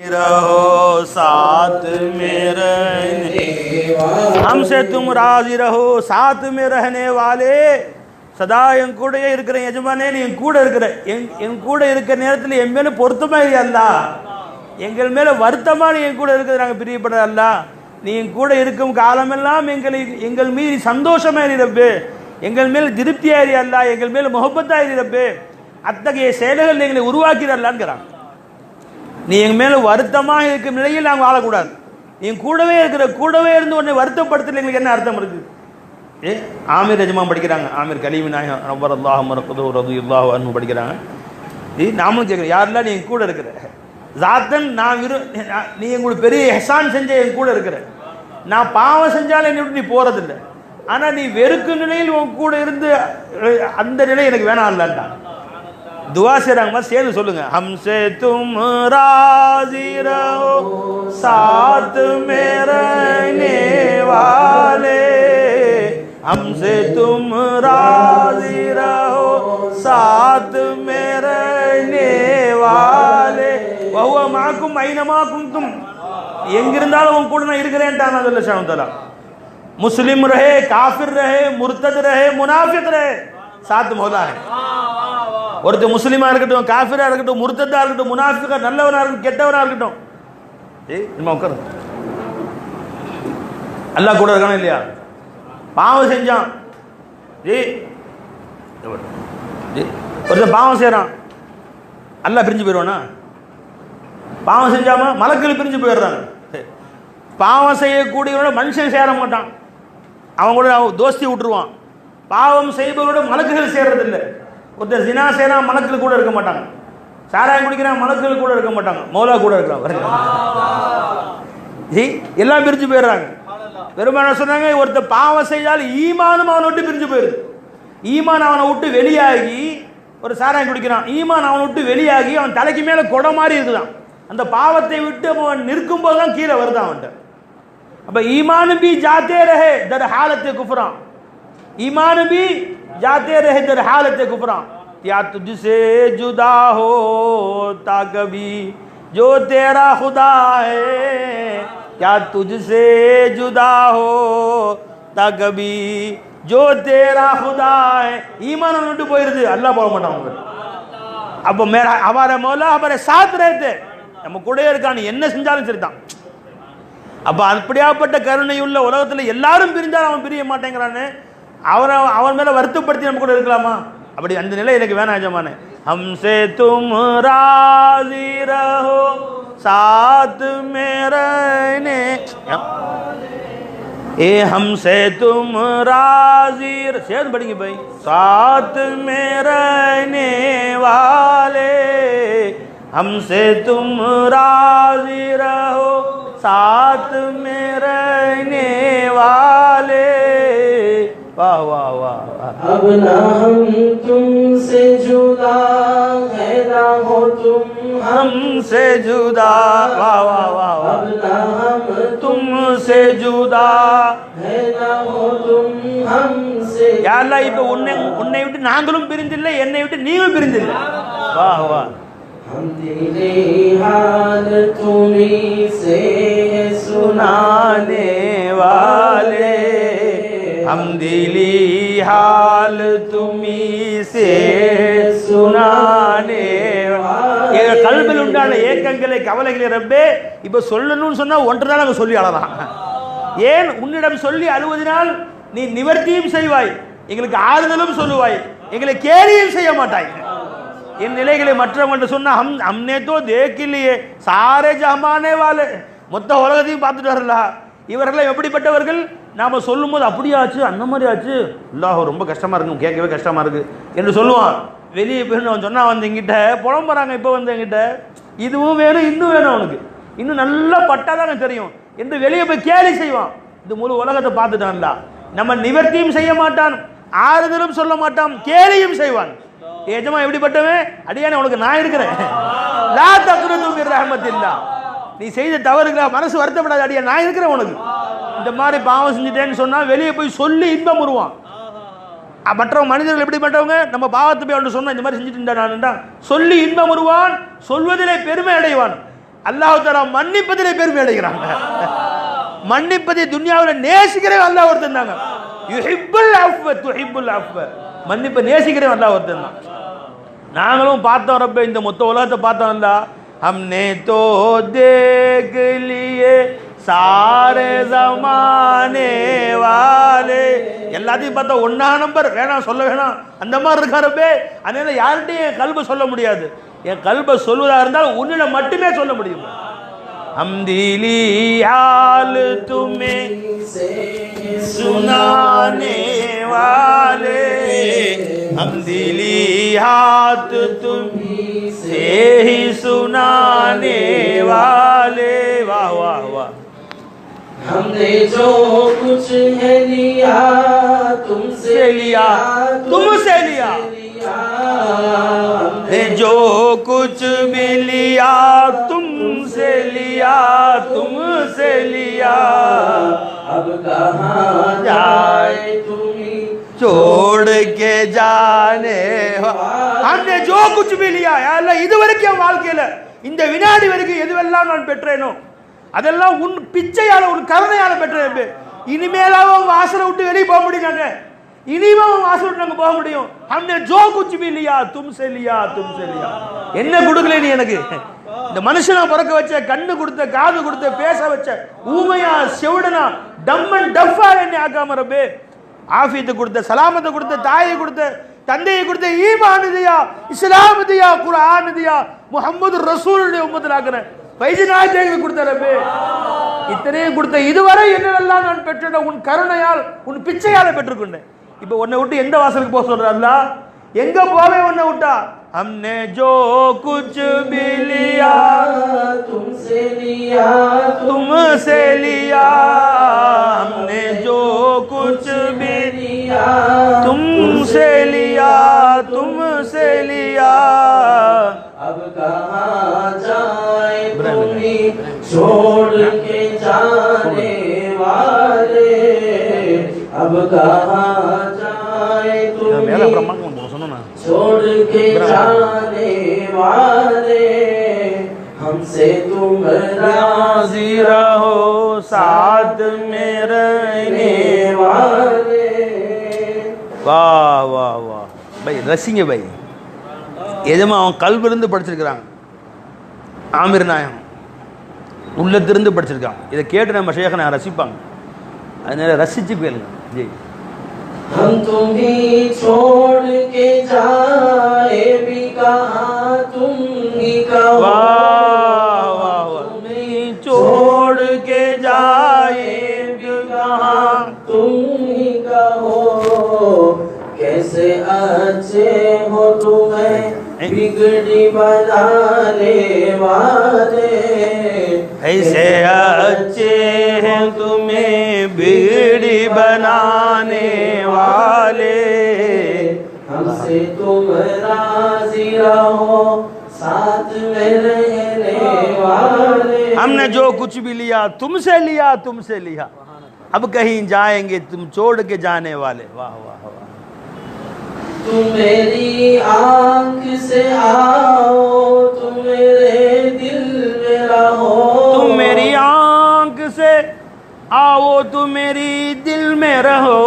रहो साथ में रहने, हमसे तुम राजी रहो साथ में रहने वाले. சதா என் கூடயே இருக்கிற எஜமானே, நீ என் கூட இருக்கிற, என் கூட இருக்கிற நேரத்தில் என் மேலே பொருத்தமா இல்லையா? எங்கள் மேலே வருத்தமா நீ என் கூட இருக்கிறது நாங்கள் பிரியப்பட அல்ல. நீ என் கூட இருக்கும் காலமெல்லாம் எங்கள் மீது சந்தோஷமா இருப்பே, எங்கள் மேல் திருப்தியாயிரி அல்ல, எங்கள் மேல் முகப்பத்தாயிரி இருப்பே. அத்தகைய செயல்கள் எங்களை உருவாக்கிறான். நீ எங்க மேல வருத்தமாக இருக்கும் நிலையில் நாங்கள் வாழக்கூடாது. நீ கூடவே இருக்கிற, கூடவே இருந்து உன்னை வருத்தப்படுத்தல எங்களுக்கு என்ன அர்த்தம் இருக்கு? ஆமீர் எஜமான் படிக்கிறாங்க, ஆமீர் கலீம் நாயகம் ரப்பல்லாஹு மரகது ரலியல்லாஹு அன்ஹு படிக்கிறாங்க. நாமளும் கேட்குறேன், யாரெல்லாம் நீ என் கூட இருக்கிற ஜாத்தன், நீ எங்களுக்கு பெரிய எஹ்சான் செஞ்ச என் கூட இருக்கிற, நான் பாவம் செஞ்சாலும் என்னை விட்டு நீ போறதில்லை, ஆனா நீ வெறுக்கும் நிலையில் உன் கூட இருந்து அந்த நிலை எனக்கு வேணாம் இல்லான்ட்டான். दुआ से रंग मत சேர்ந்து சொல்லுங்க, हमसे तुम राजी रहो साथ में रहने वाले, हमसे तुम राजी रहो साथ में रहने वाले, वहुव माकुम ஐனமா कुंतुम, எங்க இருந்தாலும் உன் கூட நான் இருக்கிறேன்ட்டான் அல்லாஹ் சுப்ஹானஹு வ தஆலா. मुस्लिम रहे, काफिर रहे, मुर्तद रहे, मुनाफिक रहे, साथ मौला है. ஒருத்தர் முஸ்லீமா இருக்கட்டும், காஃபிரா இருக்கட்டும், முர்த்ததா இருக்கட்டும், முனாஃபிகா, நல்லவனா இருக்கட்டும், கெட்டவனா இருக்கட்டும், உட்காரு, அல்லாஹ் கூட இருக்கானா இல்லையா? பாவம் செஞ்சான், ஒருத்தர் பாவம் செய்யறான், அல்லாஹ் பிரிஞ்சு போயிடுவானா? பாவம் செஞ்சாம மலக்கள் பிரிஞ்சு போயிடுறாங்க. பாவம் செய்யக்கூடியவனோட மனுஷன் சேர மாட்டான், அவன் கூட தோஸ்தி விட்டுருவான். பாவம் செய்பவரோட மலக்குகள் சேர்றதில்லை. ஒருத்தர் ஜினா செய்யறா, மலக்குகள் கூட இருக்க மாட்டாங்க. சாராயம் குடிக்கிறான், மலக்குகள் கூட இருக்க மாட்டாங்க, மௌலா கூட இருக்கலாம். எல்லாம் பிரிஞ்சு போயிடுறாங்க. பெருமானார் சொன்னாங்க, ஒருத்தர் பாவம் செய்தால் ஈமானும் அவனை விட்டு பிரிஞ்சு போயிடுது. ஈமான் அவனை விட்டு வெளியாகி, ஒரு சாராயம் குடிக்கிறான், ஈமான் அவனை விட்டு வெளியாகி அவன் தலைக்கு மேல கொடை மாதிரி இருக்குதான். அந்த பாவத்தை விட்டு அவன் நிற்கும் போதுதான் கீழே வருதான் அவன்கிட்ட. அப்ப ஈமான் பி ஜாத்தே ரஹே தர் ஹாலத்தே குஃப்ரான், ईमान भी जाते रहे दर हालत कुफरान, क्या तुझसे जुदा होता कभी जो तेरा खुदा है, क्या तुझसे जुदा होता कभी जो तेरा खुदा है. ईमान விட்டு போயிருது, அல்லாஹ் போக மாட்டான். அப்போ மேரா हमारे मौला हमारे साथ रहते, நம்ம கூடவே இருக்கான், என்ன செஞ்சாலும் சரிதான். அப்ப அப்படியாப்பட்ட கருணையுள்ள உலகத்துல எல்லாரும் பிரிஞ்சாலும் அவன் பிரிய மாட்டேங்கிறான்னு அவன் மேல வருத்தப்படுத்தி நம்ம கூட இருக்கலாமா? அப்படி அந்த நிலை எனக்கு வேணாம் எஜமானே. हमसे तुम राजी रहो साथ में रहने, हमसे तुम राजी, சேர்ந்து படிங்க भाई, साथ में रहने वाले, हमसे तुम राजी रहो साथ में रहने वाले. वाह वाह वाह. अब ना हम तुमसे जुदा है, ना हो तुम हमसे जुदा. वाह वाह वाह. अब ना हम तुमसे जुदा है, ना हो तुम हमसे. या अल्लाह, இப்போ உன்னை விட்டு நாங்களும் பிரிந்தில்லை, என்னை விட்டு நீயும் பிரிந்தில்லை. वाह वाह. हम दिले हाल तुम्हीं से सुनाने वाले, हम दिली हाल तुम्हीं से सुनाने. எங்க கல்வியில் உண்டான ஏக்கங்களை, கவலைகளை ரப்பே இப்ப சொல்லணும்னு சொன்னா ஒன்றுதான் நாங்கள் சொல்லி அழலாம். ஏன் உன்னிடம் சொல்லி அழுவதனால் நீ நிவர்த்தியும் செய்வாய், எங்களுக்கு ஆறுதலும் சொல்லுவாய், எங்களை கேலியும் செய்ய மாட்டாய். என் நிலைகளை மற்றவங்க சொன்னா हमने तो देख लिए सारे जमाने वाले, மொத்த உலகத்தையும் பார்த்துட்டு வரலாம். இவர்கள் எப்படிப்பட்டவர்கள்? நாம சொல்லும் போது அப்படியாச்சு, அந்த மாதிரி ஆச்சு, அல்லாஹ் ரொம்ப கஷ்டமா இருக்கு, கேட்கவே கஷ்டமா இருக்கு என்று சொல்லுவான். வெளியே போய் அவன் சொன்னா வந்து எங்கிட்ட புலம்புறாங்க, இப்போ வந்து எங்கிட்ட இதுவும் வேணும் இன்னும் வேணும், அவனுக்கு இன்னும் நல்லா பட்டாதாங்க தெரியும் என்று வெளியே போய் கேலி செய்வான். இந்த முழு உலகத்தை பார்த்துட்டான்ல, நம்ம நிவர்த்தியும் செய்ய மாட்டான், ஆறுதலும் சொல்ல மாட்டான், கேலியும் செய்வான். ஏஜமா எப்படிப்பட்டவன்? அடியானே உனக்கு நான் இருக்கிறேன், லா தக்னது மின் ரஹ்மத்தில்லாஹ், நீ செய்த தவறுகளா மனசு வருத்தப்படாத, அடியா நான் இருக்கிறேன் உனக்கு. இந்த மாதிரி பாவம் செஞ்சுட்டேன்னு சொன்னா வெளியே போய் சொல்லி இன்பம் வருவான். மற்றவங்க மனிதர்கள் எப்படிப்பட்டவங்க? நம்ம பாவத்தை போய் ஒன்று சொன்னா இந்த மாதிரி செஞ்சுட்டு நான் சொல்லி இன்பம் வருவான், சொல்வதிலே பெருமை அடைவான். அல்லாஹ் தஆலா மன்னிப்பதிலே பெருமை அடைகிறாங்க. மன்னிப்பதை துன்யாவில் நேசிக்கிறவன் அல்லாஹ் ஒருத்தன் தாங்க. யுஹிப்புல் அஃவ துஹிப்புல் அஃவ, மன்னிப்பை நேசிக்கிறவன் அல்லாஹ் ஒருத்தன் தான். நாங்களும் பார்த்தோம் ரப்பே, இந்த மொத்த உலகத்தை பார்த்தோம். அல்லாஹ் हमने तो देख लिए सारे जमाने वाले, எல்லாத்தையும் பார்த்தா ஒன்னா நம்பர் வேணாம் சொல்ல வேணாம் அந்த மாதிரி இருக்காரப்பே. அதனால யார்கிட்டையும் என் கல்பை சொல்ல முடியாது. என் கல்பை சொல்வதா இருந்தால் உன்னிடம் மட்டுமே சொல்ல முடியும். हम दिली हाल तुम्हें सुनाने वाले, हम दिली हाथ तुम्हें ही सुनाने वाले। वाह वाह वाह। हमने जो कुछ है लिया तुमसे लिया, तुमसे लिया, हमने जो कुछ भी लिया तुमसे लिया, तुमसे लिया। अब कहाँ जाए तुम्ही छोड़ के जाने, हमने जो कुछ भी लिया, அல்லாஹ் இதுவரைக்கும் என் வாழ்க்கையில இந்த வினாடி வரைக்கும் எதுவெல்லாம் நான் பெற்றேனோ அதெல்லாம் உன் பிச்சையால உன் கருணையால பெற்றேன். இனிமேலாவது உன் வாசலை விட்டு வெளியே போக முடியுங்க. இனிமே உன் வாசல் விட்டு நாங்க போக முடியும். हमने जो कुछ भी लिया तुमसे लिया, तुमसे लिया। என்ன கொடுக்கல நீ எனக்கு? இந்த மனுஷனா பிறக்க வச்ச, கண்ணு கொடுத்த, காது கொடுத்த, பேச வச்ச, ஊமையா செவிடனா டம்மன் டஃபா என்னை ஆக்காம ரப்பே, ஆஃபியத்தை கொடுத்த, சலாமத்தை கொடுத்த, தாயை கொடுத்த, தந்தையை கொடுத்த, ஈமான் தியா, இஸ்லாம் தியா, குர்ஆன் தியா, முஹம்மது ரசூலுடைய உம்மத்தில் ஆக்குன வைஜநாயகத்தை கொடுத்த ரப்பே. இத்தனையும் கொடுத்த இதுவரை என்னெல்லாம் நான் பெற்றேன் உன் கருணையால் உன் பிச்சையால பெற்றுக்கொண்டேன். இப்போ உன்னை விட்டு எந்த வாசலுக்கு போக சொல்ற அல்லாஹ்? எங்க போவே உன்னை விட்டா? हमने जो कुछ भी लिया तुमसे लिया, तुमसे लिया, हमने जो कुछ भी लिया तुमसे लिया, तुमसे लिया। अब कहाँ जाए तुम्ही छोड़ के जाने वाले, अब कहाँ जाए तुम्ही छोड़ के जाने वाले, हमसे तुम राजी रहो साथ में रहने वाले। वाह वाह वाह भाई, ரசிங்க भाई. எஜமா அவன் கல்விலிருந்து படிச்சிருக்கிறாங்க, ஆமிர் நாயம் உள்ளத்திலிருந்து படிச்சிருக்காங்க. இதை கேட்டு நம்ம ஷேഖனை ரசிப்பாங்க. அதனால ரசிச்சு கேளுங்க. ஜி हम तुम्ही छोड़ के जाए भी कहाँ तुम ही कहो, वाह वाह वाह, छोड़ के जाए भी कहाँ तुम ही कहो, कैसे अच्छे हो तुम्हें बिगड़ी बनाने वाले, ऐसे अच्छे हैं तुम्हें बिगड़ी बनाने वाले, हमसे तुम राजी रहो साथ में रहने वाले। हमने जो कुछ भी लिया तुमसे लिया, तुमसे लिया, अब कहीं जाएंगे तुम छोड़ के जाने वाले। वाह वाह वाह। तुम मेरी आंख से आओ, तुम मेरे दिल में रहो, तुम मेरी आंख से आओ, तुम मेरी दिल में रहो,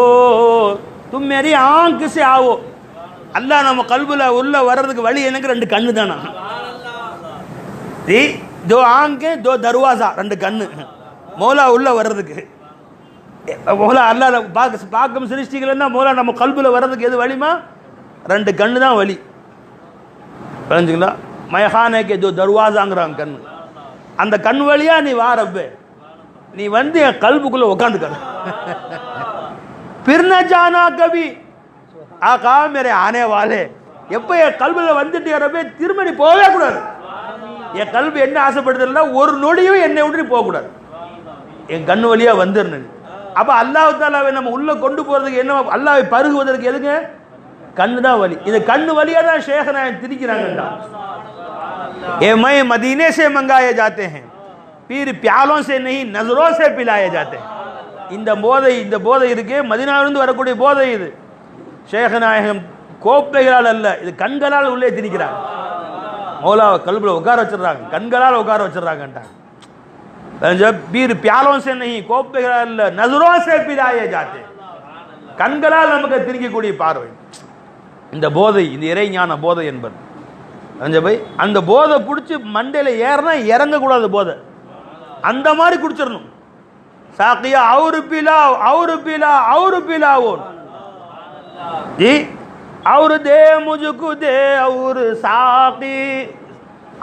तुम मेरी आंख से आओ. அல்லாஹ் நம்ம கல்புல உள்ள வர்றதுக்கு வழி எனக்கு ரெண்டு கண்ணு தானா. दो आंखें दो दरवाजा, ரெண்டு கண்ணு மௌலா உள்ள வர்றதுக்கு. மௌலா அல்லாஹ் பாக்கம் சிருஷ்டிகள்னா மௌலா நம்ம கல்புல வர்றதுக்கு எது வழிமா? ரெண்டு கண்ணு தான் வழி. புரிஞ்சுங்களா? மயஹானேக்கு தோ தர்வாசாங்கிறாங்க கண்ணு. அந்த கண் வழியா நீ வாரப்பே, நீ வந்து என் கல்புக்குள்ள உட்காந்துக்க. பிர்ன ஜானா கபி ஆகா மேரே ஆனே வாலே, எப்போ என் கல்வியில் வந்துட்டு ரப்பே திரும்ப நீ போகவே கூடாது. என் கல்வி என்ன ஆசைப்படுறதுல ஒரு நொடியும் என்னை விட்டு போகக்கூடாது. என் கண்ணு வழியா வந்துடணும். அப்போ அல்லாஹ் தாலாவை நம்ம உள்ள கொண்டு போறதுக்கு என்ன, அல்லாஹ்வை பருகுவதற்கு எதுங்க? கண்ணு தான் வழி. இந்த கண்ணு வழியா தான் ஷேഖனா திரிக்கிறாங்கடா. ए मैं मदीने से मंगाए जाते हैं, फिर प्यालों से नहीं नजरों से पिलाए जाते हैं. இந்த போதை இருக்கே, மதீனாவிலிருந்து வரக்கூடிய போதை இது. ஷேഖ் நாயகம் கோப்பைகளால் அல்ல, இது கண்களால் உள்ளே திணிக்கிறார். மௌலாவை கல்பில் உட்கார வச்சிடறாங்க, கண்களால் உட்கார வச்சிடறாங்கன்ட்டாங்க. பீர் प्यालों से नहीं கோப்பைகளால் இல்ல, நஸரோं से पिलाए जाते, கண்களால் நமக்கு திணிக்கக்கூடிய பார்வை. இந்த போதை, இந்த இறை ஞான போதை என்பது அந்த போதை பிடிச்சி மண்டையில் ஏறினா இறங்கக்கூடாது போதை, அந்த மாதிரி குடிச்சிடணும். சாக்கியா அவரு பிலா அவரு பிலா அவரு பிலாவோன் ஜி அவரு தே முஜுக்கு தே அவரு சாக்கி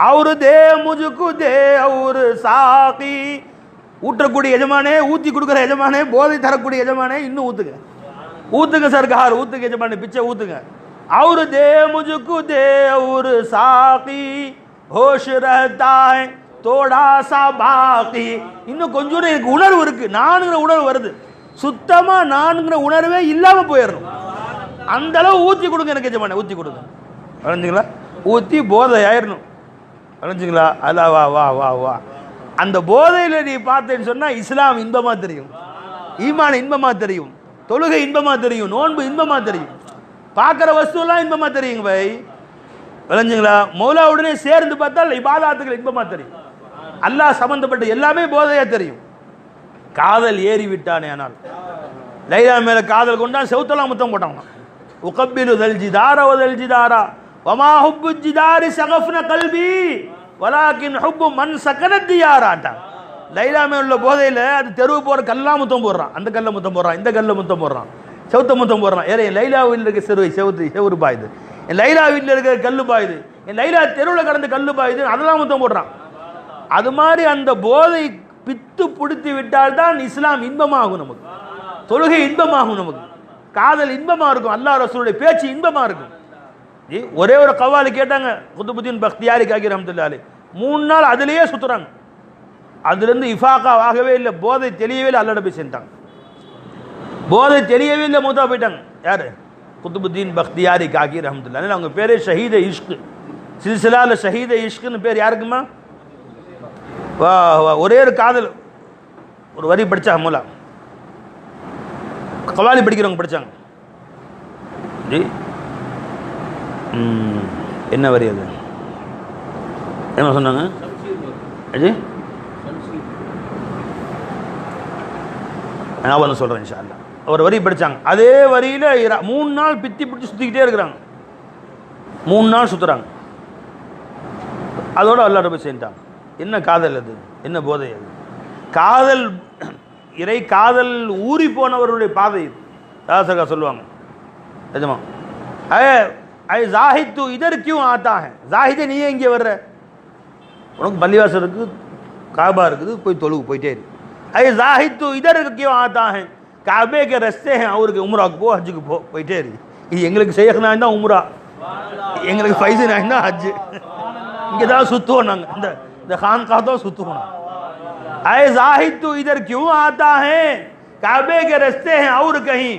அவரு தே முஜுக்கு தே அவரு சாக்கி. ஊற்றக்கூடிய எஜமானே, ஊற்றி கொடுக்குற எஜமானே, போதை தரக்கூடிய எஜமானே, இன்னும் ஊற்றுங்க ஊற்றுங்க சர்க்கார், ஊற்றுங்க எஜமானே, பிச்சை ஊற்றுங்க. அவரு தே முஜுக்கு தே அவரு சாக்கி ஹோஷ் ரஹ்தா ஹை தோடா சா பாக்கி. இன்னும் கொஞ்சம் எனக்கு உணர்வு இருக்கு, நானுங்கிற உணர்வு வருது, சுத்தமா நானுங்கிற உணர்வே இல்லாம போயிடணும். அந்த அளவு ஊற்றி கொடுங்க எனக்கு எஜமானே, ஊற்றி கொடுங்க. வளைஞ்சுங்களா? ஊற்றி போதை ஆயிடணும். வளைஞ்சுங்களா? அல்லா வா வா வா வா. அந்த போதையில் நீ பார்த்தேன்னு சொன்னா இஸ்லாம் இன்பமா தெரியும், ஈமான் இன்பமா தெரியும், தொழுகை இன்பமா தெரியும், நோன்பு இன்பமா தெரியும், பார்க்குற வஸ்துலாம் இன்பமா தெரியுங்க பை. விளைஞ்சுங்களா? மௌலாவுடனே சேர்ந்து பார்த்தால் இபாதாத்துகள் இன்பமா தெரியும், அல்லாஹ் சம்பந்தப்பட்ட எல்லாமே போதையா தெரியும். காதல் ஏறி விட்டானே, ஆனால் லைலா மேல காதல் கொண்டா செவுத்தெல்லாம் முத்தம் போட்டாங்க. உகப்பிலு தல் ஜிதாரா வதல் ஜிதாரா வமா ஹுப்பு ஜிதாரி சகஃப்ன கல்பி வலாக்கின் ஹுப்பு மன் சகனத் தியாராட்டா. லைலா மேல உள்ள போதையில அது தெருவு போற கல்லா முத்தம் போடுறான், அந்த கல்ல முத்தம் போடுறான், இந்த கல்ல முத்தம் போடுறான், செவுத்த முத்தம் போடுறான். ஏற என் லைலா வீட்டில் இருக்க செவுரு பாயுது, என் லைலா வீட்டில் இருக்கிற கல்லு பாயுது, என் லைலா தெருவில் கடந்து கல்லு பாயுது, அதெல்லாம் முத்தம் போடுறான். அது மாதிரி அந்த போதை பித்து பிடித்து விட்டால் தான் இஸ்லாம் இன்பமாகும், நமக்கு தொழுகை இன்பமாகும், நமக்கு காதல் இன்பமா இருக்கும், அல்லாஹ் ரசூலுடைய பேச்சு இன்பமா இருக்கும். ஒரே ஒரு கவாலி கேட்டாங்க குதுபுதீன் பக்தியாரி காக்கி ரஹ்மத்துல்லாஹி அலைஹி, 3 நாள் அதிலேயே சுத்துறாங்க, அதுலேருந்து இஃபாக்கா ஆகவே இல்லை, போதை தெளியவே இல்லை, அல்லாஹ் போய் செஞ்சாங்க, போதை தெரியவே இல்லை, மூத்தா போயிட்டாங்க. யாரு? குதுபுதீன் பக்தியாரி காக்கி ரஹ்மத்துல்லாஹி அலைஹி. அவங்க பேரே ஷஹீத இஷ்க், சில்சிலால ஷஹீத இஷ்க்னு பேர். யாருக்குமா? வா வா. ஒரே ஒரு காதல், ஒரு வரி படித்தா மூலா, கவாலி படிக்கிறவங்க படித்தாங்க. ஜி என்ன வரி அது? என்ன சொன்னாங்க? ஜி நான் வந்து சொல்கிறேன் இன்ஷா அல்லாஹ். ஒரு வரி படித்தாங்க, அதே வரியில் 3 நாள் பித்தி பிடிச்சி சுற்றிக்கிட்டே இருக்கிறாங்க, 3 நாள் சுற்றுறாங்க, அதோடு அல்லாஹ் போய் சேர்ந்துட்டாங்க. என்ன காதல் அது, என்ன போதை அது? காதல், இறை காதல் ஊறி போனவருடைய பாதை இது. தாசகா சொல்லுவாங்க, நிஜமா ஐ ஜாஹித் தூ இதர் கியூ ஆத்தா ஹை, ஜாஹிதே நீயே இங்கே வர்ற, உனக்கு பள்ளிவாசல் இருக்குது, காபா இருக்குது, போய் தொழுகு போயிட்டே இருக்கு. ஐ ஜாஹித் தூ இதர் கியூ ஆத்தா ஹை, காபே கே ரஸ்தே ஹை, அவருக்கு உம்ராவுக்கு போ, ஹஜ்ஜுக்கு போ, போயிட்டே இருக்கு. இது எங்களுக்கு ஷேக்னா தான் உம்ரா, எங்களுக்கு ஃபைஸுனா தான் ஹஜ்ஜு, இங்கே தான் சுற்றுவோம் நாங்கள், இந்த खानका तो सुतून। ऐ जाहिद तू इधर क्यों आता है, काबे के रास्ते हैं और कहीं,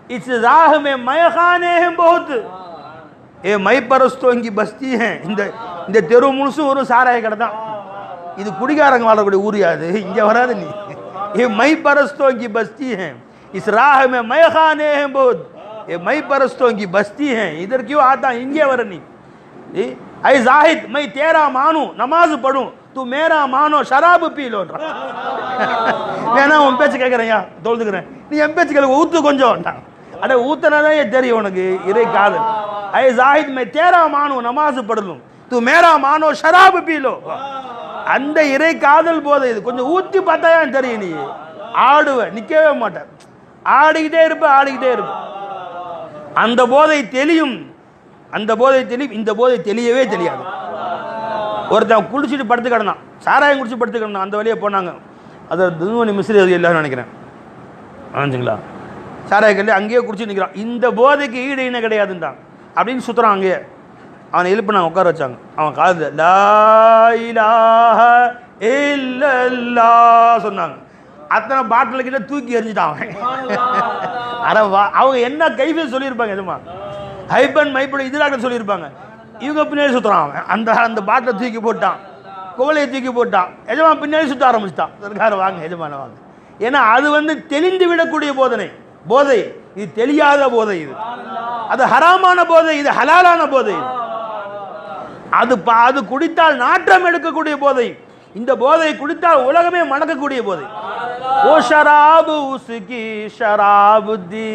इस राह में मय खाने हैं बहुत, ये मई परस्तों की बस्ती हैं, இந்த தெரு முழுசும் ஒரு சாராய கடை தான், இது குடிகாரங்க வாழக்கூடிய ஊர் யாது, இங்கே வராது நீ, ये मई परस्तों की बस्ती हैं, इस राह में मय खाने हैं बहुत, ये मई परस्तों की बस्ती हैं, इधर क्यों आता, இங்கே வர நீ। ऐ जाहिद मैं तेरा मानूं नमाज पढ़ूं, तू मेरा मानो शराब पी लो, வேணா உன் பேச்சு கேட்குறேன், தொழுதுக்கிறேன், நீ என் பேச்சு கேட்க ஊத்து கொஞ்சம், அட ஊத்தனாதான் தெரியும் உனக்கு இறை காதல்। ऐ जाहिद मैं तेरा मानूं नमाज पढ़ लूं, तू मेरा मानो शराब पी लो, அந்த இறை காதல் போதை இது, கொஞ்சம் ஊத்தி பார்த்தா தெரியும், நீ ஆடுவ, நிற்கவே மாட்டேன், ஆடிக்கிட்டே இருப்ப, ஆடிக்கிட்டே இருப்ப, அந்த போதை தெளியும், அந்த போதை தெளியும், இந்த போதை தெளியவே தெரியாது। ஒருத்தன் குளிச்சுட்டு படுத்து கிடந்தான், சாராயம் குடிச்சு படுத்து கிடந்தான், அந்த வழியே போனாங்க, அது துன்வனி மிஸ்ரி அது எல்லாரும் நினைக்கிறேன், ஆச்சுங்களா, சாராய கல்லி அங்கேயே குடிச்சு நிற்கிறான், இந்த போதைக்கு ஈடு இணை கிடையாதுன்றான், அப்படின்னு சுற்றுறான், அங்கேயே அவனை எழுப்பினாங்க, உட்கார வச்சாங்க, அவன் காதில் லா இலாஹ இல்லல்லாஹ் சொன்னாங்க, அத்தனை பாட்டில் கிட்ட தூக்கி எறிஞ்சிட்டான் அவன்। அவங்க என்ன கைஃபே சொல்லியிருப்பாங்க, எதுமா ஹைபன் மைப்பட இதுலாக சொல்லியிருப்பாங்க, இவங்க பின்னாடி சுற்றுறான் அவன், அந்த பாட்டில் தூக்கி போட்டான், குவளையை தூக்கி போட்டான், எஜமான் பின்னாடி சுற்ற ஆரம்பிச்சிட்டான், சர்க்கார வாங்க எஜமான வாங்க, ஏன்னா அது தெளிந்து விடக்கூடிய போதை, இது தெரியாத போதை, இது அது ஹராமான போதை, இது ஹலாலான போதை, இது அது குடித்தால் நாற்றம் எடுக்கக்கூடிய போதை. இந்த போதையை குடித்தால் உலகமே மணக்கக்கூடிய போதை. ஓ ஷராபு உஸ்கி ஷராபு தி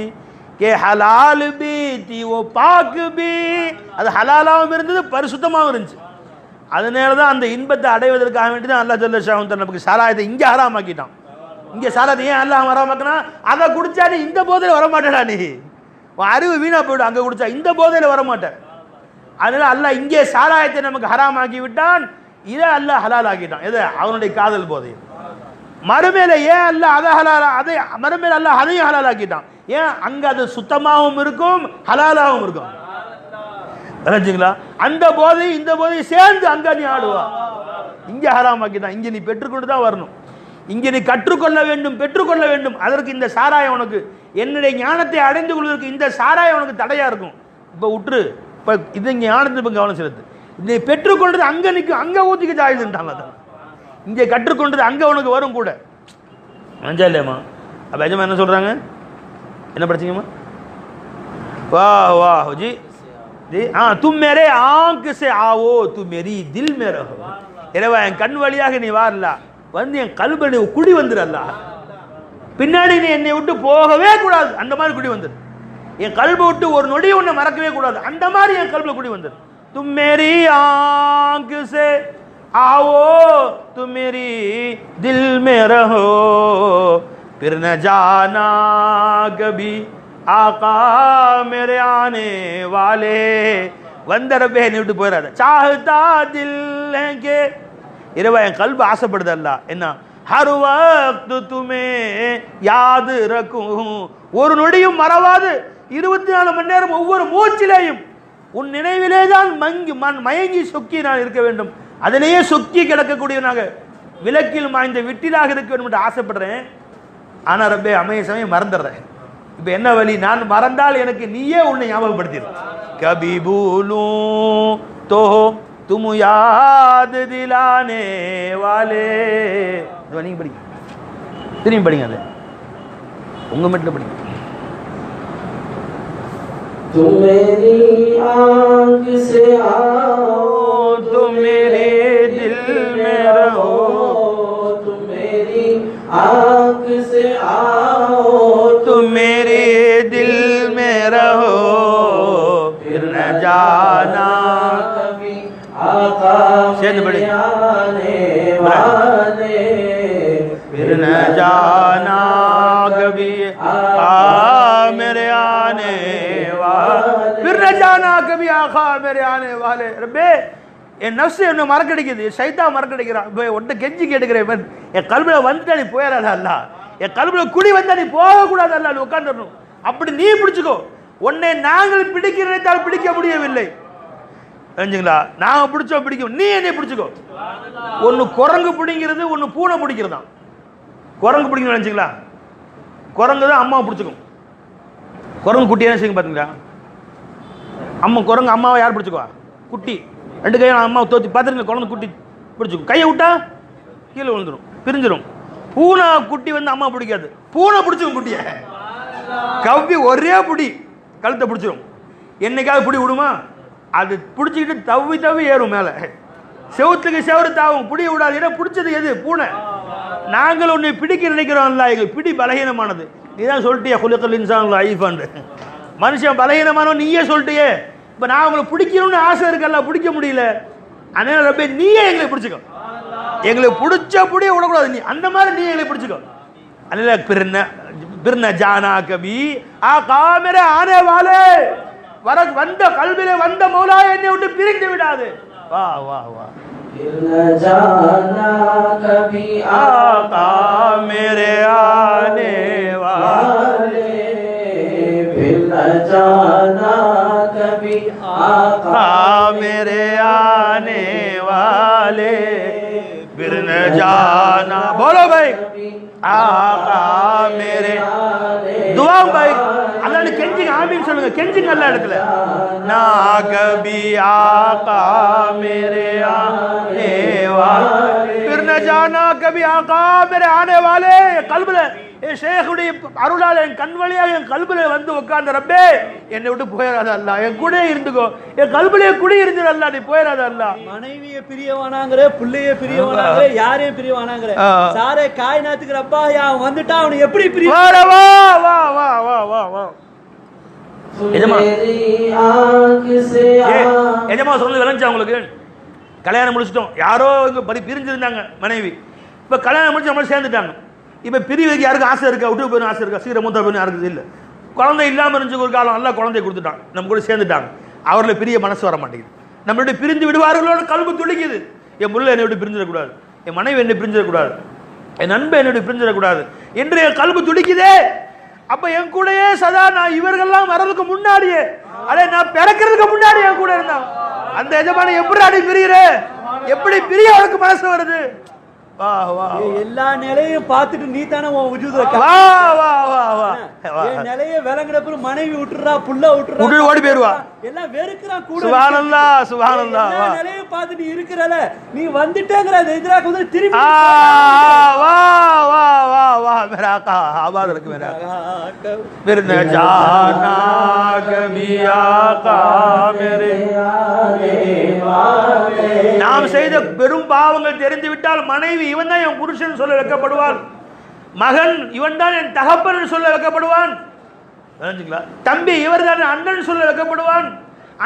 கே ஹலால் பி தி ஓ பாக் பி. அது ஹலாலாவும் இருந்தது, பரிசுத்தமாகவும் இருந்துச்சு. அதனால தான் அந்த இன்பத்தை அடைவதற்காக வேண்டி தான் அல்லாஹ் ஜல்ல ஷானஹு நமக்கு சாராயத்தை இங்கே ஹராமாக்கிட்டான். இங்கே சாராயத்தை ஏன் அல்லாஹ் ஹராமாக்கினா, அதை குடிச்சா நீ இந்த போதையில் வரமாட்டேடா, நீ அறிவு வீணா போய்டும். அங்கே குடிச்சா இந்த போதையில் வரமாட்டேன். அதனால அல்லாஹ் இங்கே சாராயத்தை நமக்கு ஹராமாக்கி விட்டான், இதை அல்லாஹ் ஹலால் ஆக்கிட்டான். எதை? அவனுடைய காதல் போதை. மறுமையில ஏன் அல்லாஹ் அதை அதை மறுமையில அல்லாஹ் அதையும் ஹலால் ஆக்கிட்டான். ஏன்? அங்க அது சுத்தமாகவும் இருக்கும், ஹலாலாகவும் இருக்கும். தெரிஞ்சுங்களா? அந்த போதை இந்த போதை சேர்ந்து அங்க நீ ஆடுவா. இங்க ஹராமாக்கிட்டான். இங்க நீ பெற்றுக்கொண்டு தான் வரணும். இங்க நீ கற்றுக்கொள்ள வேண்டும், பெற்றுக்கொள்ள வேண்டும். அதற்கு இந்த சாராயம் உனக்கு, என்னுடைய ஞானத்தை அடைந்து கொள்வதற்கு இந்த சாராயம் உனக்கு தடையா இருக்கும். இப்ப விட்டுரு. இப்ப இது ஞானத்தை இப்ப கவனம் செலுத்து. இதை பெற்றுக்கொண்டது அங்க நிற்கும், அங்க ஊத்திக்க ஜாயுதுன்ட்டாங்க. இங்கே கற்றுக்கொண்டது அங்க உனக்கு வரும் கூட. மஞ்சா இல்லையம்மா? அப்ப எஜமா என்ன சொல்றாங்க? என்ன படிச்சீங்கம்மா? वाह वाह जी जी. हाँ, तुम मेरे आंख से आओ, तुम मेरी दिल में रहो. இறைவா, என் கண் வழியாக நீ வரல, வந்து என் கல்ப நீ குடி வந்துடல. பின்னாடி நீ என்னை விட்டு போகவே கூடாது, அந்த மாதிரி குடி வந்துடு. என் கல்பை விட்டு ஒரு நொடி உன்னை மறக்கவே கூடாது, அந்த மாதிரி என் கல்புல குடி வந்துடு. तुम मेरी आंख से आओ, तुम मेरी दिल में रहो, फिर न जाना कभी ஆகா மேரே ஆனே வாலே. வந்த ரப்பே என்னை விட்டு போயிடாத. சாஹ்தா தில் ஹே, இறைவா என் கல்பு ஆசைப்படுது அல்ல. என்ன? ஹர் வக்த் துமே யாத் ரக்கும், ஒரு நொடியும் மறவாது 24 மணி நேரம் ஒவ்வொரு மூச்சிலேயும் உன் நினைவிலே தான் மயங்கி சொக்கி நான் இருக்க வேண்டும். அதிலேயே சொக்கி கிடக்கக்கூடியவனாக, விளக்கில் மாய்ந்த விட்டிலாக இருக்க வேண்டும் என்று ஆசைப்படுறேன். ஆனா ரப்பே அமைய சமயம் மறந்துடுறேன். இப்ப என்ன வழி? நான் மறந்தால் எனக்கு நீயே உன்னை ஞாபகப்படுத்திடு. கபி பூலூ தோ தும் யாத் திலானே வாலே. நீங்க படிங்க, திரும்பி படிங்க, அது உங்க மட்டும் படிங்க. तुम मेरी आँख से आओ, तुम मेरे दिल में रहो, तुम मेरी आँख से आओ, तुम मेरे दिल में रहो, फिर न जाना कभी आका मेरे आने वाले, फिर न जाना कभी आका मेरे आने वाले, फिर न जाना कभी आका मेरे आने वाले. रब्बे, என் நஃப்ஸ் என்ன மறக்கடிக்குது, சைத்தான் மறக்கடிக்கிறான். ஒன்றை கெஞ்சி கேட்டுக்கிறேன், என் கல்வில வந்துட்டா நீ போயிடாத அல்ல, என் கல்வில குடி வந்தா நீ போகக்கூடாது அல்ல, நீ உட்காந்துடணும். அப்படி நீ பிடிச்சுக்கோ. உன்னை நாங்கள் பிடிக்க நினைத்தால் பிடிக்க முடியவில்லை. தெரிஞ்சுங்களா? நாங்க பிடிச்சோம் பிடிக்கும், நீ என்னை பிடிச்சுக்கோ. ஒன்னு குரங்கு பிடிங்கிறது, ஒன்னு பூனை பிடிக்கிறது தான். குரங்கு பிடிக்கணும் நினைச்சிங்களா? குரங்கு தான் அம்மாவை பிடிச்சிக்கும். குரங்கு குட்டி என்ன செய்யும் பாத்தீங்களா? அம்மா குரங்கு அம்மாவை யார் பிடிச்சுக்குவா? குட்டி. ரெண்டு கையும் அம்மாவை தோத்தி பார்த்துருங்க. குழந்தை குட்டி பிடிச்சிக்கும், கையை விட்டா கீழே விழுந்துடும், பிரிஞ்சிடும். பூனை குட்டி வந்து அம்மா பிடிக்காது, பூனை பிடிச்சிக்கும் குட்டிய. கவ்வி ஒரே பிடி கழுத்தை பிடிச்சிடும். என்னைக்காவது பிடி விடுமா? அது பிடிச்சிக்கிட்டு தவ்வி தவ்வி ஏறும் மேலே, செவுத்துக்கு செவரு தாவும், பிடிய விடாது. ஏன்னா பிடிச்சது எது? பூனை. நாங்கள் உன்னை பிடிக்க நினைக்கிறோம்ல, எங்கள் பிடி பலகீனமானது. நீ தான் சொல்லிட்டியே குலுக்கல் இன்சான் ஐஃபான், மனுஷன் பலகீனமானவன் நீயே சொல்லிட்டியே. இப்போ நான் உங்களை பிடிக்கணும்னு ஆசை இருக்கல்ல, பிடிக்க முடியல. அதனால ரப்பே நீயே எங்களை பிடிச்சிக்கோ. எங்களுக்கு பிடிச்ச பிடிய விடக்கூடாது, நீ அந்த மாதிரி நீ எங்களை பிடிச்சிக்கோ. அதனால பிறன ஜானா கபி ஆகா மேரே ஆனே வாலே, வந்த கல்விலே வந்த மௌலா என்னை விட்டு பிரிந்து விடாது. வா வா வா. फिर न जाना कभी आका मेरे आने वाले, फिर न जाना कभी आका मेरे आने वाले, फिर न जाना. बोलो भाई, आका मेरे. दुआ भाई, अल्लाह ने கெஞ்சிங்க, ஆமீன் சொல்லுங்க, கெஞ்சிங்க எல்லா இடத்துல. ना कभी आका मेरे आने वाले, फिर न जाना कभी आका मेरे आने वाले. कल्ब என் ஷேகுடைய அருளால் என் கண் வழியாக என் கல்பிலே வந்து உட்கார்ந்த ரப்பே, என்னை விட்டு போயிடாத அல்ல, என் கூட இருந்துக்கோ, என் கல்பிலே குடி இருந்தது அல்ல, நீ போயிடாத அல்ல. மனைவியை பிரியவானாங்கிற, பிள்ளைய பிரியவானாங்கிற, யாரையும் பிரியவானாங்கிற, சாரே காயினாத்துக்கு ரப்பா வந்துட்டா அவனை எப்படி பிரிய? வா வா வா வா வா வா வா. எஜமா சொல்றது விளைஞ்சா உங்களுக்கு? கல்யாணம் முடிச்சிட்டோம், யாரோ இங்க பிரிஞ்சிருந்தாங்க மனைவி, இப்ப கல்யாணம் முடிச்சு நம்மள சேர்ந்துட்டாங்க. இப்ப பிரிவுக்கு யாருக்கு ஆசை இருக்கா? விட்டு போய் ஆசை இருக்கா? சீக்கிரம் மூத்த போய் யாருக்கு இல்லை. குழந்தை இல்லாம இருந்துச்சு ஒரு காலம், நல்லா குழந்தைய கொடுத்துட்டாங்க, நம்ம கூட சேர்ந்துட்டாங்க. அவர்களை பிரிய மனசு வர மாட்டேங்குது. நம்மளுடைய பிரிஞ்சு விடுவார்களோட கல்வி துடிக்குது. என் முள்ள என்னை விட்டு பிரிஞ்சிடக்கூடாது, என் மனைவி என்னை பிரிஞ்சிடக்கூடாது, என் நண்பன் என்னை பிரிஞ்சிடக்கூடாது என்று என் கல்வி துடிக்குதே. அப்ப என் கூடயே சதா நான் இவர்கள்லாம் வர்றதுக்கு முன்னாடியே, அடே நான் பிறக்கிறதுக்கு முன்னாடி என் கூட இருந்தான். அந்த எஜமான எப்படி அடி பிரிகிற, எப்படி பிரிய அவனுக்கு மனசு வருது? வா வா, எல்லா நிலையும் பார்த்துட்டு நீ தானே உன் வஜூத வா வா வா வா. என் நிலைய விளங்குறப்ப மனைவி விட்டுறா, புள்ள விட்டுறா, ஓடி போயிருவா, எல்லாம் வெறுக்கிறான் கூட. சுப்ஹானல்லாஹ் சுப்ஹானல்லாஹ். எல்லா நிலையும் பார்த்துட்டு இருக்கிறல, நீ வந்துட்டேங்கற எதிராக வந்து திரும்பி வா வா வா வா. मेरा आका आबाद रख, मेरा फिर न जाना कभी आका मेरे. நாம் செய்த பெரும் பாவங்கள் தெரிந்து விட்டால் மனைவி இவன் தான் என் புருஷன் சொல்ல வைக்கப்படுவான், மகன் இவன் தான் என் தகப்பன் சொல்ல வைக்கப்படுவான், தம்பி இவர் தான் அண்ணன் சொல்ல வைக்கப்படுவான்,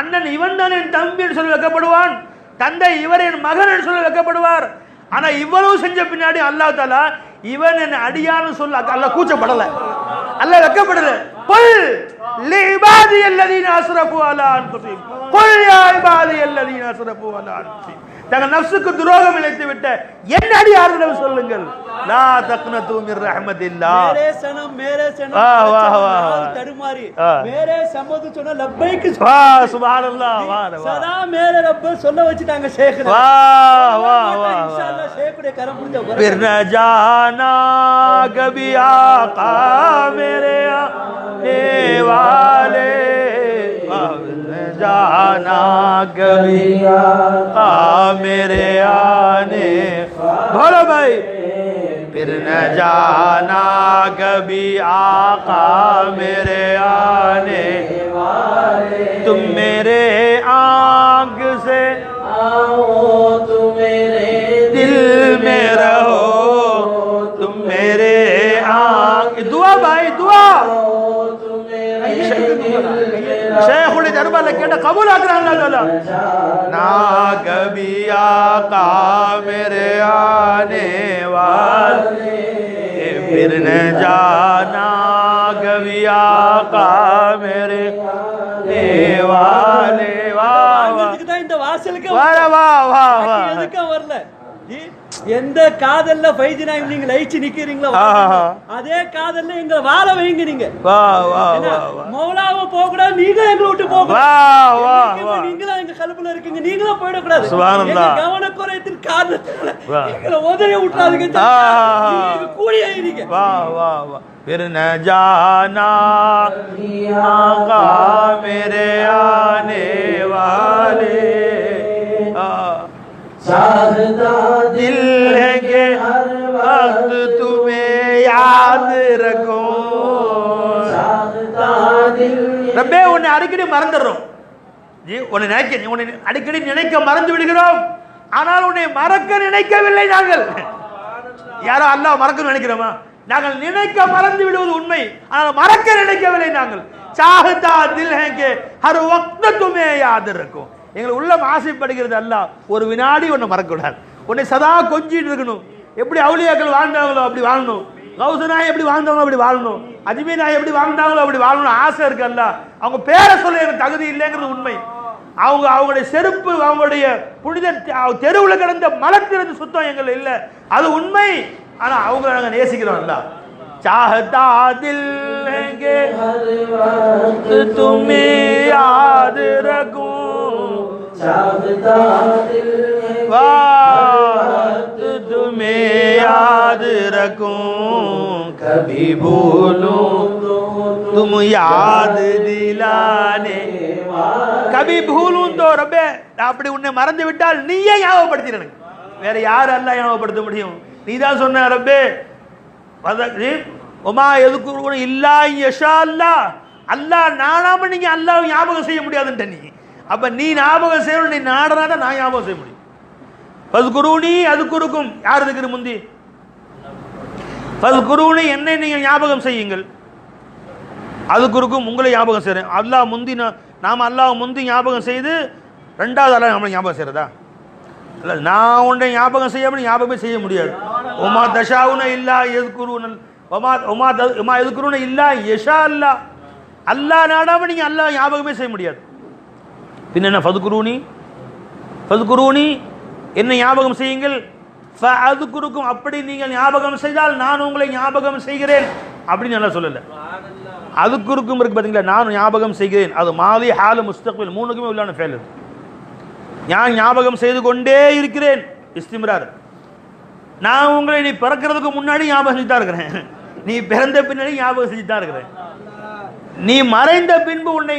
அண்ணன் இவன் தான் என் தம்பி சொல்ல வைக்கப்படுவான், தந்தை இவர் என் மகன் சொல்ல வைக்கப்படுவார். ஆனா இவ்வளவு செஞ்ச பின்னாடி அல்லாஹ் தஆலா இவன் என் அடியான்னு சொல்ல அல்லாஹ் கூச்சப்படல, அல்லாஹ் வெக்கப்படல. குல் லிஇபாதி அல்லதீன அஸ்ரஃபு அலா அன்ஃபுஸிஹிம், குல் யா இபாதி அல்லதீன அஸ்ரஃபு அலா அன்ஃபுஸிஹிம், தங்கள் நஃப்ஸுக்கு துரோகம் இழைத்து விட்ட என் அடியார்களிடம் சொல்லுங்கள், லா தக்னது மிர் ரஹ்மத்தில்லாஹ். மேரே சனம் மேரே சனம் தடுமாறி மேரே சமது சொன்ன லப்பைக்கு வா சுப்ஹானல்லாஹ். வா சதா மேரே ரப்ப சொல்ல வச்சிட்டாங்க ஷேக். வா வா வா. இன்ஷாஅல்லாஹ் ஷேக்குடைய கரம் புடிச்ச फिर न जाना कभी आका मेरे आने वाले, न जाना कभी आका मेरे आने, बोलो भाई. फिर न जाना कभी आका मेरे आने वाले, तुम मेरे आँख से आओ, तुम मेरे दिल में रहो, तुम मेरे आँख. दुआ भाई दुआ, शेखुल दरबार केटा कबूल आकर अल्लाह ताला. ना कभी आका मेरे आने वाले, फिर न जाना कभी आका मेरे आने वाले. वाह वाह இந்த வாசலுக்கு வா வா வா வா. எதுக்கு வரல? எந்த காதல்ல ஃபைஜினா நீங்க லயிச்சு நிக்கிறீங்களோ அதே காதல்ல எங்க வாழ வைங்க. நீங்க வா வா வா. மௌலாவை போக கூடாது, நீங்க எங்களை விட்டு போக கூடாது. வா வா வா. நீங்களும் எங்க கல்புல இருக்கீங்க, நீங்களும் போயிட கூடாது. சுப்ஹானல்லாஹ். கவனக்குறையத்தின் காரணத்தால எங்களை உதறி விட்டுறாதீங்க, நீங்க கூடி ஆயிடுங்க. வா வா வா. फिर न जाना आका मेरे आने वाले, चाहता दिल है कि हर वक्त तुम्हें याद रखो, चाहता दिल. रब्बे உன்னை அடிக்கடி மறந்துடுறோம் ஜி, உன்னை அடிக்கடி நினைக்க மறந்து விடுகிறோம், ஆனால் உன்னை மறக்க நினைக்கவில்லை நாங்கள். யாரோ அல்லாஹ் மறக்க நினைக்கிறோமா? நாங்கள் நினைக்க மறந்து விடுவது உண்மை, ஆனால் மறக்க நினைக்கவில்லை நாங்கள். சாஹதா தில் ஹே கே ஹர் வக்த் துமே யாத் ரக்கோ, எங்கள் உள்ளம் ஆசைப்படுகிறது அல்லாஹ் ஒரு வினாடி உன்னை மறக்க கூடாது, உன்னை சதா கொஞ்சிட்டு இருக்கணும். எப்படி அவுலியாக்கள் வாழ்ந்தாங்களோ அப்படி வாழணும், கௌசனாய் எப்படி வாழ்ந்தாங்களோ அப்படி வாழணும், அஜ்மீனாய் எப்படி வாழ்ந்தாங்களோ அப்படி வாழணும் ஆசை இருக்கு அல்லாஹ். அவங்க பேரை சொல்ல எனக்கு தகுதி இல்லைங்கிறது உண்மை. அவங்களுடைய செருப்பு, அவங்களுடைய புனித தெருவில் கிடந்த மலத்திலிருந்து சுத்தம் எங்கள் இல்லை, அது உண்மை. ஆனா அவங்கள நாங்க நேசிக்கிறோம் அல்லாஹ். चाहता दिल है कि हर वक्त तुम्हें याद रखूं, चाहता दिल है कि हर वक्त तुम्हें याद रखूं, कभी भूलूं तो तुम याद दिलाने, कभी भूलूं तो रब्बे அப்படி உன்னை மறந்து விட்டால் நீயே ஞாபகப்படுத்திடு எனக்கு, வேற யார் அல்லாஹ் ஞாபகப்படுத்த முடியும்? நீதான் சொன்ன ரப்பே ஒமா எதுக்குருன இல்லா யஷா அல்லாஹ், அல்லாஹ் நானாம நீங்க அல்லாஹ் ஞாபகம் செய்ய முடியாதுன்ட்ட நீ. அப்ப நீ ஞாபகம் செய்யணும், நீ நாடனாட நான் ஞாபகம் செய்ய முடியும். ஃபஸ்குரூனி அதுக்குருக்கும், யார் இருக்கிற முந்தி? ஃபஸ்குரூனி என்னை நீங்கள் ஞாபகம் செய்யுங்கள், அதுக்குருக்கும் உங்களை ஞாபகம் செய்கிறேன். அல்லாஹ் முந்தி நாம் அல்லாஹ் முந்தி ஞாபகம் செய்து ரெண்டாவது அல்லாஹ் நம்மளை ஞாபகம் செய்கிறதா? இல்லை, நான் உன்னை ஞாபகம் செய்யாமல் ஞாபகமே செய்ய முடியாது. ஒமா தஷாவுன இல்லா எதுக்குருனல் ஒமா எதுக்குருன இல்லா யஷா அல்லாஹ், அல்லாஹ் நாடாமல் நீங்கள் அல்லாஹ் ஞாபகமே செய்ய முடியாது. பின்ன என்ன? ஃபதுகுரூனி என்னை ஞாபகம் செய்யுங்கள், அதுக்குருக்கும் அப்படி நீங்கள் ஞாபகம் செய்தால் நான் உங்களை ஞாபகம் செய்கிறேன் அப்படின்னு நல்லா சொல்லலை. அதுக்குருக்கும் இருக்கு பார்த்தீங்களா, நான் ஞாபகம் செய்கிறேன், அது மாலி ஹாலு முஸ்தக்பில் மூணுக்குமே உள்ளான ஃபேல். நான் ஞாபகம் செய்து கொண்டே இருக்கிறேன், இஸ்திம்ரார். நான் உங்களை நீ பிறக்கிறதுக்கு முன்னாடி ஞாபகம் செஞ்சுதான் இருக்கிறேன், நீ பிறந்த பின்னாடி ஞாபகம் செஞ்சுதான் இருக்கிறேன், நீ மறைந்த பின்பு உன்னை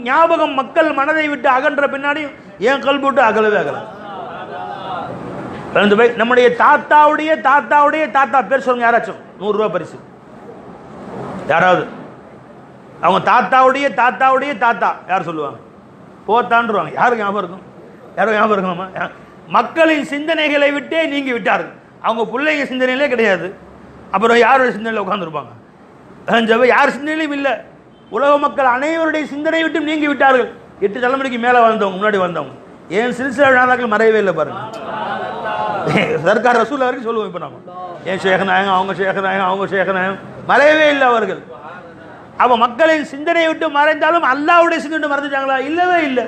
ஞாபகம் மக்கள் மனதை விட்டு அகன்ற பின்னாடி என் கல்வி விட்டு அகலவே அகல. நம்முடைய தாத்தாவுடைய தாத்தா பேர் சொல்லுங்க யாராச்சும், 100 ரூபாய் பரிசு. யாராவது அவங்க தாத்தாவுடைய தாத்தா யார் சொல்லுவாங்க? போத்தான்ருவாங்க. யாருக்கு ஞாபகம் இருக்கும்? யாரும் ஞாபகம் இருக்குமா? மக்களின் சிந்தனைகளை விட்டே நீங்கி விட்டார்கள். அவங்க பிள்ளைங்க சிந்தனையிலே கிடையாது, அப்புறம் யாருடைய சிந்தனையில் உட்காந்துருப்பாங்க? யார் சிந்தனையிலும் இல்லை. உலக மக்கள் அனைவருடைய சிந்தனை விட்டும் நீங்கி விட்டார்கள். 8 தலைமுறைக்கு மேலே வாழ்ந்தவங்க, முன்னாடி வந்தவங்க. ஏன் சிறுசில நாதாக்கள் மறையவே இல்லை பாருங்க. சர்க்கார் ரசூல் வரைக்கும் சொல்லுவோம். இப்போ நம்ம ஏன் ஷேகநாயகம், அவங்க ஷேகநாயகம் மறையவே இல்லை அவர்கள். அப்போ மக்களின் சிந்தனை விட்டு மறைந்தாலும் அல்லாஹ்வுடைய சிந்தனை விட்டு மறைஞ்சிட்டாங்களா? இல்லவே இல்லை.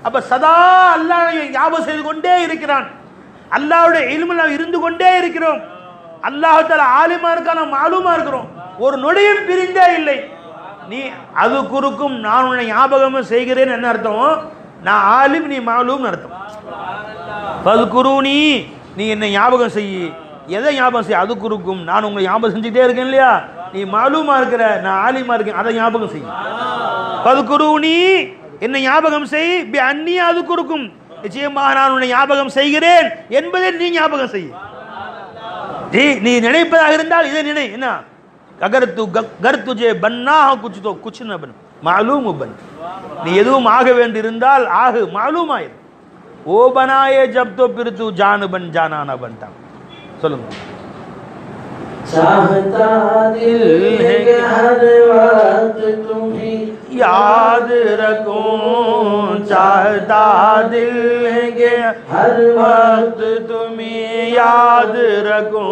அப்போ சதா அல்லாஹ் ஞாபகம் செய்து கொண்டே இருக்கிறான். அல்லாஹ்வுடைய இல்முல் இருந்து கொண்டே இருக்கிறோம். அல்லாஹ் தஆலா ஆலிமா இருக்கான மாலூமா இருக்கிறோம். ஒரு நொடியும் பிரிந்தே இல்லை. நீ அது குறுக்கும் நான் உன்னை ஞாபகமும் செய்கிறேன் என்ன அர்த்தம்? நான் ஆலிம், நீ மாலூம் அர்த்தம். ஃபதுகுரூனி நீ என்னை ஞாபகம் செய். எதை ஞாபகம் செய்? அது குறுக்கும் நான் உங்களை ஞாபகம் செஞ்சுட்டே இருக்கேன் இல்லையா? நீ மாலூமா இருக்கிற, நான் ஆலிமா இருக்கேன், அதை ஞாபகம் செய். ஃபதுகுரூனி என்னை ஞாபகம் செய். பி அன்னி அது குறுக்கும் நிச்சயமாக நான் உன்னை ஞாபகம் செய்கிறேன் என்பதை நீ ஞாபகம் செய். நீ நினைப்பதாக இருந்தால் இதை நினை. என்ன? அகர் துஜே பன்னா குச் ந பன் மாலூம் பன். நீ எதுவும் ஆக வேண்டியிருந்தால் ஆகு, மாலூம் ஆயிரு. ஓ பனாயே ஜப் தோ பிர் தூ ஜான் பன் ஜானா ந பன்தா. சொல்லுங்க. चाहता दिल है कि हर वक्त तुम्हें याद रखूं, चाहता दिल है कि हर वक्त तुम्हें याद रखूं,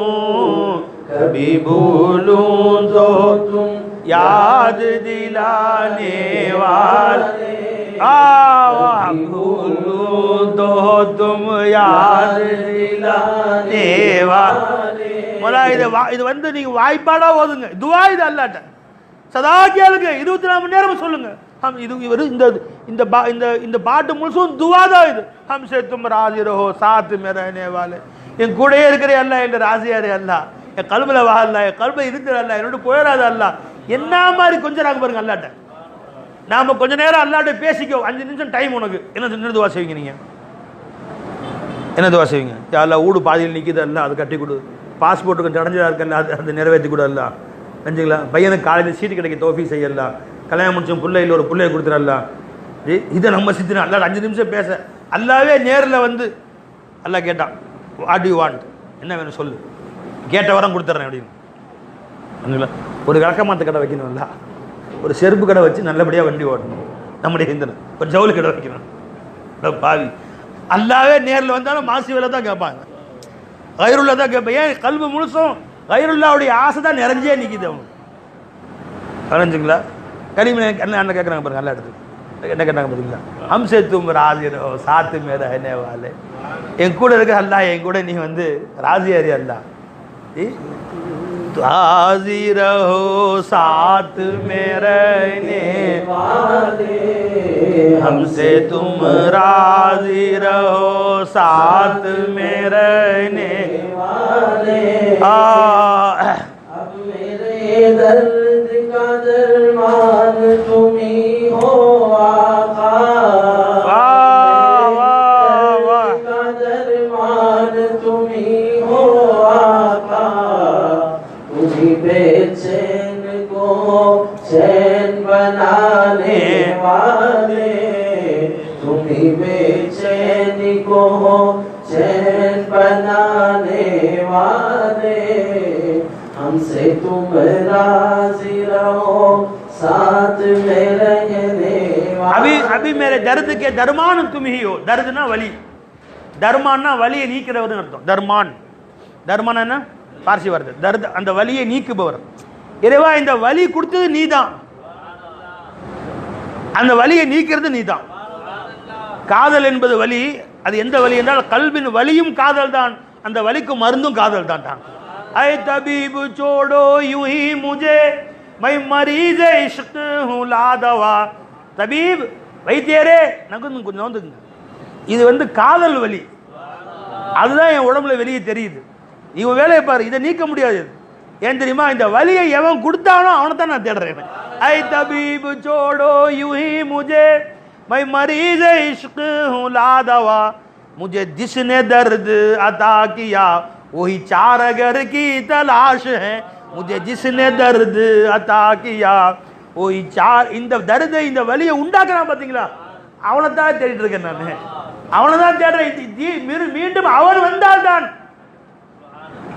कभी भूलूं तो तुम याद दिलाने वाले, भूलूं तो तुम याद दिलाने वाले. இது வந்து நீங்க வாய்ப்பாடா ஓதுங்க. துவா இது அல்லாஹ்ட்ட சதா கேளுங்க. 24 மணி நேரம் சொல்லுங்க. இது இந்த பாட்டு முழுசும் துவா தான். இது ஹம்சே தும் ராஜி ரஹோ சாத் மே ரஹனே வாலே, என் கூடயே இருக்கிற அல்லாஹ், என் ராசியாரே அல்லாஹ், என் கல்புல வா அல்லாஹ், என் கல்பை இருக்கிற அல்லாஹ், என்னோட போயிடாத அல்லாஹ். என்ன மாதிரி கொஞ்சம் நாங்க பாருங்க அல்லாஹ்ட்ட. நாம கொஞ்ச நேரம் அல்லாஹ்ட்ட பேசிக்கோ. 5 நிமிஷம் டைம் உனக்கு. என்ன துவா செய்வீங்க நீங்க? என்ன துவா செய்வீங்க? யா அல்லாஹ், ஊடு பாதியில் நிற்கிது அல்லாஹ், அது கட்டி கொடு. பாஸ்போர்ட்டு கொஞ்சம் அடைஞ்சதாக இருக்கல, அது நிறைவேற்றி கூட இல்ல. செஞ்சுங்களா? பையனுக்கு காலையில் சீட்டு கிடைக்க தோஃபி செய்யலாம். கல்யாணம் முடிச்சும் பிள்ளையில் ஒரு பிள்ளையை கொடுத்துடலாம். இதை நம்ம சித்திரம் அல்லா 5 நிமிஷம் பேச. அல்லாவே நேரில் வந்து அல்லாஹ் கேட்டான், வாட் யூ வாண்ட், என்ன வேணும் சொல்லு, கேட்ட வரம் கொடுத்துட்றேன் அப்படின்னு. ஒரு விளக்கமாத்த கடை வைக்கணும்ல, ஒரு செருப்பு கடை வச்சு நல்லபடியாக வண்டி ஓட்டணும். நம்முடைய இந்தன ஒரு ஜவுளி கடை வைக்கணும். பாவி அல்லாவே நேரில் வந்தாலும் மாசி வேலை தான் கேட்பாங்க, கைருல்லா தான் கேட்பேன். ஏன் கல்வி முழுசும் கைருல்லாவுடைய ஆசை தான் நிறைஞ்சே நிற்கிது. அவங்க கரைஞ்சுங்களா? கனிம என்ன கேட்குறாங்க பாருங்க. எல்லா இடத்துக்கு என்ன கேட்டாங்க பார்த்தீங்களா? ஹம்சே தும் ராஜி ரஹோ சாத் மே ரஹனே வாலே, என் கூட இருக்க அல்லா, என் கூட நீ வந்து ராஜியாரி அல்லா. ராஜி ரஹோ சாத் மே ரஹனே வாலே, हमसे तुम राजी रहो साथ में रहने वाले, अब मेरे दर्द का दरमान तुम ही हो आका, दर्द का दरमान तुम ही हो आका, ही बेचैन को चैन बनाने वाले, तुम ही बेचैनी को चैन बनाने वाले, हमसे तुम राजी रहो साथ में रहने वाले। अभी मेरे दर्द के दरमान तुम ही हो. दर्दना वली, தர்மான்னா வலியை நீக்கிறவர் அர்த்தம். தர்மான் என்ன பார்சி வருது தர்த், அந்த வலியை நீக்குபவர். இறைவா இந்த வலி கொடுத்தது நீதான், அந்த வலியை நீக்கிறது நீதான். காதல் என்பது வலி. அது எந்த வலி என்றால் கல்வின் வலியும் காதல் தான், அந்த வலிக்கு மருந்தும் காதல் தான். ஐ தபீப் சோடோ you he Mujhe my மரீஸ் Ishq who லா தவா. தபீப் வைத்தியரே நகுந்து கொஞ்சம் வந்துங்க, இது வந்து காதல் வலி, அதுதான் என் உடம்புல வெளியே தெரியுது. இவன் வேலையை பாரு, இதை நீக்க முடியாது. ஏன் தெரியுமா? இந்த வலியை எவன் கொடுத்தானோ அவனை தான் நான் தேடுறேன். ஐ தபீப் சோடோ you he Mujhe my மரீஸ் Ishq who லா தவா. मुझे जिसने दर्द अता किया वही चारगर की तलाश है. मुझे जिसने दर्द अता किया वही चार. இந்த தர்தை இந்த வலியை உண்டாக்குறான் பார்த்தீங்களா, அவனை தான் தேடிட்டு இருக்கேன் நான், அவனை தான் தேடுறேன். மீண்டும் அவன் வந்தால்தான்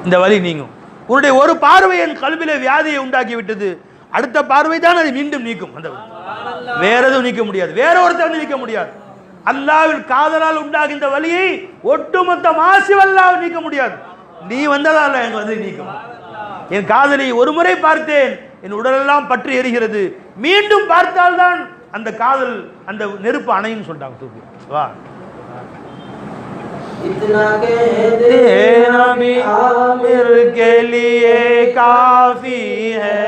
இந்த வலி நீங்கும். உன்னுடைய ஒரு பார்வை என் கல்வியில வியாதியை உண்டாக்கி விட்டது, அடுத்த பார்வை தான் அதை மீண்டும் நீக்கும். அந்த வேற எதுவும் நீக்க முடியாது, வேற ஒருத்தர் நீக்க முடியாது. அல்லாஹ்வின் காதலால் உண்டாகின்ற இந்த வலியை ஒட்டுமொத்த மாசிவல்லால் நீக்க முடியாது. நீ வந்ததால எனக்கு வந்து நீக்கும். என் காதலை ஒரு முறை பார்த்தேன், என் உடலெல்லாம் பற்றி எரிகிறது, மீண்டும் பார்த்தால்தான் அந்த காதல் அந்த நெருப்பு அணையும் சொல்லிட்டாங்க. தூக்கி வா. इतना कह दे नबी आमिर के लिए काफी है.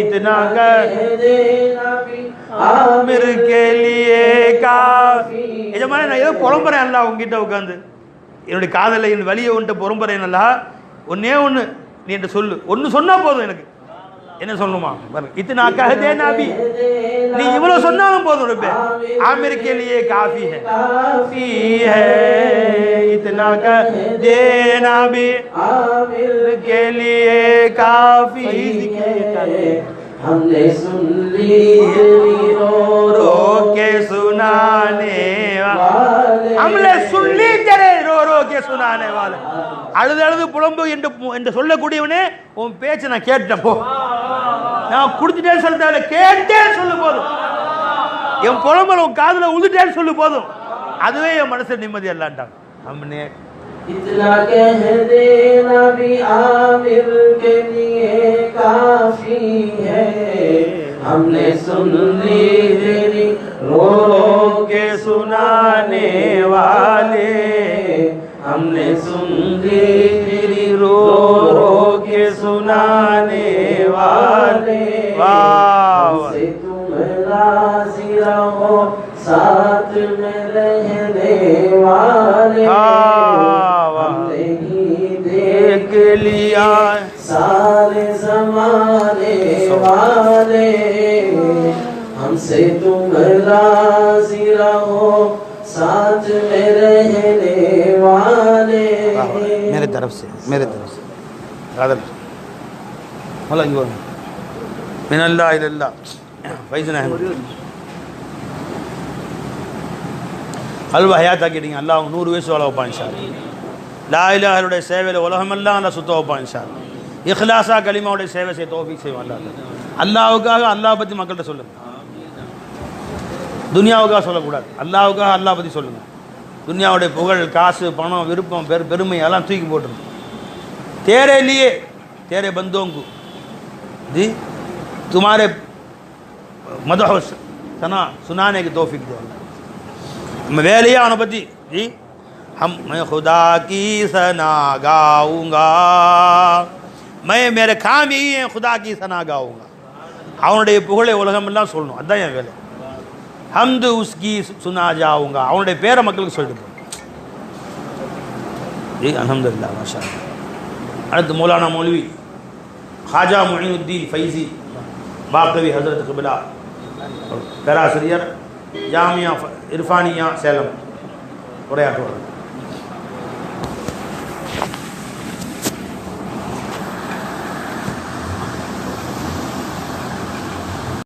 इतना कह दे नबी आमिर के लिए काफी. எஜமானே நான் ஏதோ புறம்புறேன் அல்ல உங்ககிட்ட உட்காந்து, என்னுடைய காதலை என் வலியை ஒன்று புறம்புறேன் அல்ல. ஒன்னே ஒன்று நீ என்று சொல்லு, ஒன்று சொன்னா போதும். எனக்கு என்ன சொல்லணுமா பாருங்க. இத்தனா கஹதே நபி, நீ இவ்வளவு சொன்னாலும் போதும். ரப்பே ஆமிர் के लिए काफी है, काफी है. इतना कहदे नबी आमिर के लिए काफी है. हमने सुन ली रो रो के सुनाने वाले, हमने सुन ली तेरे रो रो के सुनाने वाले. அழுது அழுது புலம்பு என்று சொல்லக்கூடியவனே, உன் பேச்சை நான் கேட்டேன் போ, நான் குடிச்சிட்டேன்னு சொல்ல தேவையில்ல, கேட்டேன்னு சொல்லு போதும். என் புலம்பல உன் காதுல உழுதுட்டேன்னு சொல்லு போதும், அதுவே என் மனசு நிம்மதி அல்லாண்டாங்க. हमने इतना कह दे नबी आमिर के लिए काफी है. हमने सुन ली तेरी रो रो के सुनाने वाले, हमने सुन ली तेरी रो रो के सुनाने वाले. हमसे तुम राजी रहो साथ में रहने वाले. हमने ही देख लिया सारे ज़माने वाले. हमसे तुम राजी रहो साथ में रहने वाले. मेरे तरफ से कादल मला इवर मिनल्लाह इल्लल्लाह फैज़न अहमद கல்வ ஹயாத்தாக்கிட்டீங்க. அல்லாஹ் 100 வயசு வாழ வைப்பான் இன்ஷா அல்லாஹ். லா இலாஹ இல்லல்லாஹ் சேவையில் உலகமெல்லாம் அல்லாஹ் சுத்த வைப்பான் இன்ஷா அல்லாஹ். இஹ்லாஸா கலிமாவுடைய சேவை செய்ய தௌஃபீக் செய்வான் அல்லாஹ். அல்லாஹ்வுக்காக அல்லாஹ் பற்றி மக்கள்கிட்ட சொல்லுங்க, துனியாவுக்காக சொல்லக்கூடாது. அல்லாஹ்வுக்காக அல்லாஹ் பற்றி சொல்லுங்க. துனியாவுடைய புகழ், காசு, பணம், விருப்பம், பெருமை எல்லாம் தூக்கி போட்டுருங்க. तेरे लिए तेरे बंदों को जी तुम्हारे मदह सना सुनाने की तौफीक दे. मैं वेलिया अनपति जी मैं खुदा की सना गाऊंगा, मैं मेरे काम ही है खुदा की सना गाऊंगा. அவனுடைய புகழை உலகமெல்லாம் சொல்லணும், அதுதான் என் வேலை. ஹம்து உஸ்கி சுனா ஜாவுங்கா, அவனுடைய பேரை மக்களுக்கு சொல்லிட்டு போகணும். जी अल्हम्दुलिल्लाह माशा अल्लाह. அடுத்து மௌலானா மௌலவி खाजा मुईनुद्दीन फैज़ी बाकवी हज़रत क़िबला பேராசிரியர் ஜாமியா இர்ஃபானியா சேலம் உரையாற்றுவார்கள்.